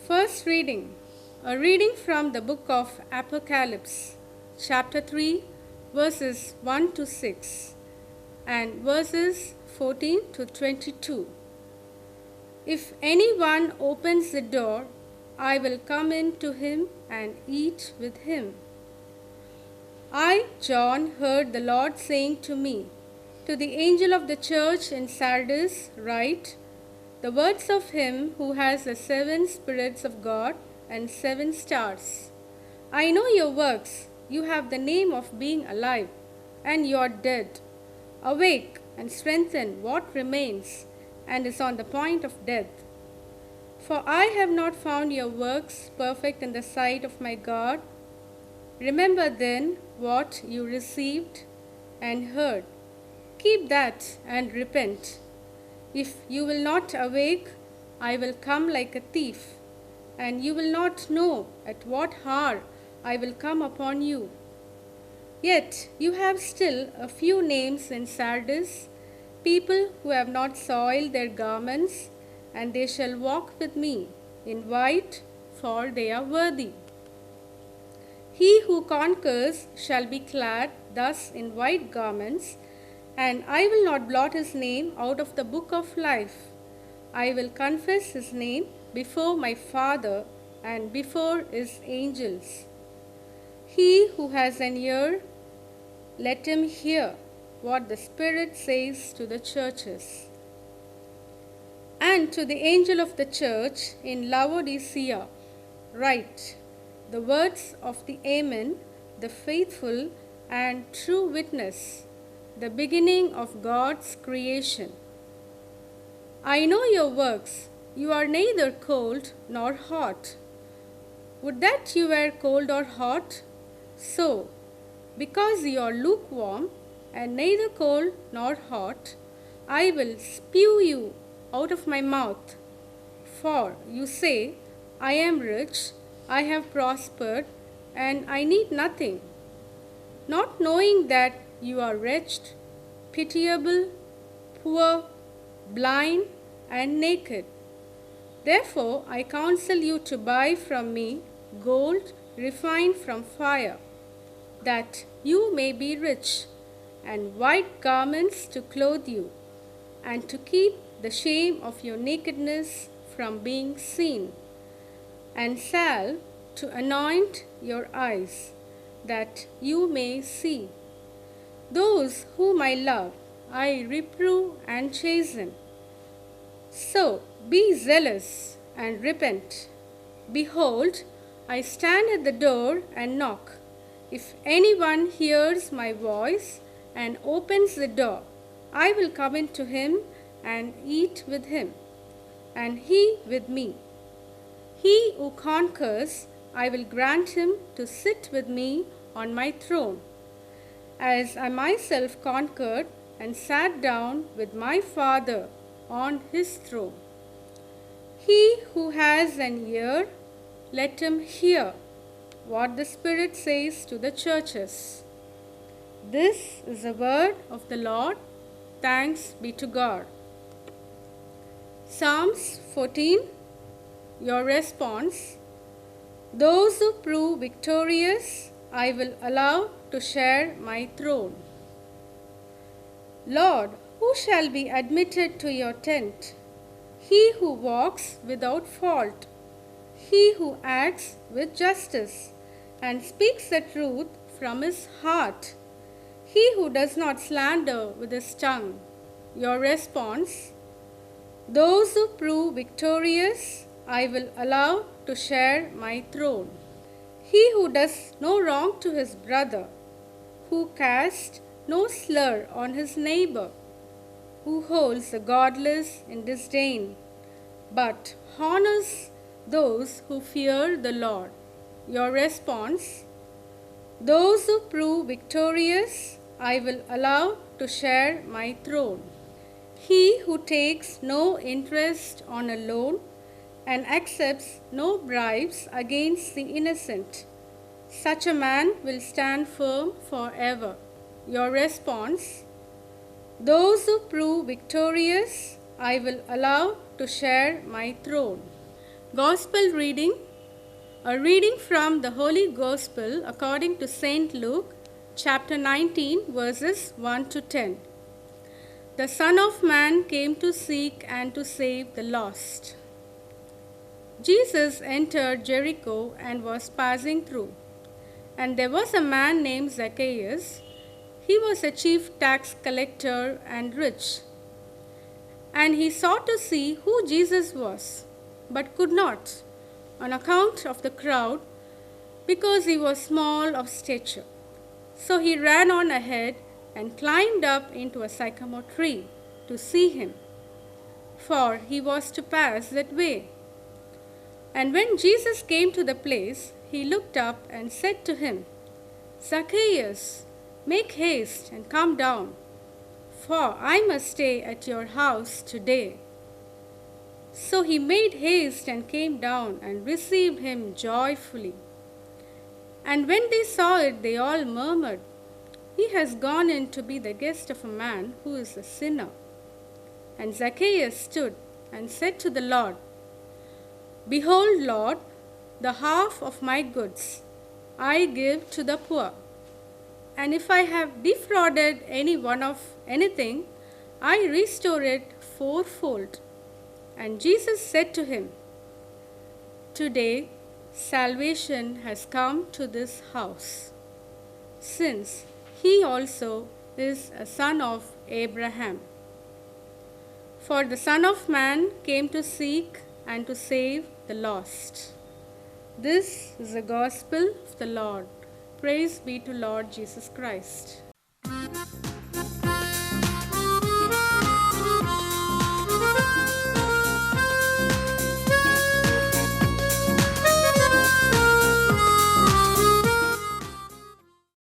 First reading. A reading from the book of Apocalypse, chapter 3, verses 1 to 6 and verses 14 to 22. If anyone opens the door, I will come in to him and eat with him. I, John, heard the Lord saying to me, "To the angel of the church in Sardis write, the words of him who has the 7 spirits of God and 7 stars. I know your works. You have the name of being alive, and you are dead. Awake and strengthen what remains and is on the point of death. For I have not found your works perfect in the sight of my God. Remember then what you received and heard. Keep that and repent. If you will not awake, I will come like a thief, and you will not know at what hour I will come upon you. Yet you have still a few names in Sardis, people who have not soiled their garments, and they shall walk with me in white, for they are worthy. He who conquers shall be clad thus in white garments, and I will not blot his name out of the book of life. I will confess his name before my Father and before his angels. He who has an ear, let him hear what the Spirit says to the churches. And to the angel of the church in Laodicea write, the words of the Amen, the faithful and true witness, the beginning of God's creation. I know your works. You are neither cold nor hot. Would that you were cold or hot? So, because you are lukewarm and neither cold nor hot, I will spew you out of my mouth. For you say, I am rich, I have prospered, and I need nothing, not knowing that you are wretched, pitiable, poor, blind, and naked. Therefore I counsel you to buy from me gold refined from fire, that you may be rich, and white garments to clothe you, and to keep the shame of your nakedness from being seen, and salve to anoint your eyes, that you may see. Those whom I love, I reprove and chasten. So be zealous and repent. Behold, I stand at the door and knock. If anyone hears my voice and opens the door, I will come in to him and eat with him, and he with me. He who conquers, I will grant him to sit with me on my throne, as I myself conquered and sat down with my Father on his throne. He who has an ear, let him hear what the Spirit says to the churches. This is the word of the Lord. Thanks be to God. Psalms 14. Your response. Those who prove victorious, I will allow to share my throne. Lord, who shall be admitted to your tent? He who walks without fault, he who acts with justice and speaks the truth from his heart, he who does not slander with his tongue. Your response. Those who prove victorious, I will allow to share my throne. He who does no wrong to his brother, who casts no slur on his neighbor, who holds the godless in disdain, but honors those who fear the Lord. Your response. Those who prove victorious, I will allow to share my throne. He who takes no interest on a loan and accepts no bribes against the innocent, such a man will stand firm forever. Your response. Those who prove victorious, I will allow to share my throne. Gospel reading. A reading from the Holy Gospel according to St. Luke, chapter 19, verses 1 to 10. The Son of Man came to seek and to save the lost. Jesus entered Jericho and was passing through. And there was a man named Zacchaeus. He was a chief tax collector and rich. And he sought to see who Jesus was, but could not, on account of the crowd, because he was small of stature. So he ran on ahead and climbed up into a sycamore tree to see him, for he was to pass that way. And when Jesus came to the place, he looked up and said to him, Zacchaeus, make haste and come down, for I must stay at your house today. So he made haste and came down and received him joyfully. And when they saw it, they all murmured, He has gone in to be the guest of a man who is a sinner. And Zacchaeus stood and said to the Lord, Behold, Lord, the half of my goods I give to the poor. And if I have defrauded any one of anything, I restore it fourfold. And Jesus said to him, Today salvation has come to this house, since he also is a son of Abraham. For the Son of Man came to seek and to save the lost. This is the gospel of the Lord. Praise be to Lord Jesus Christ.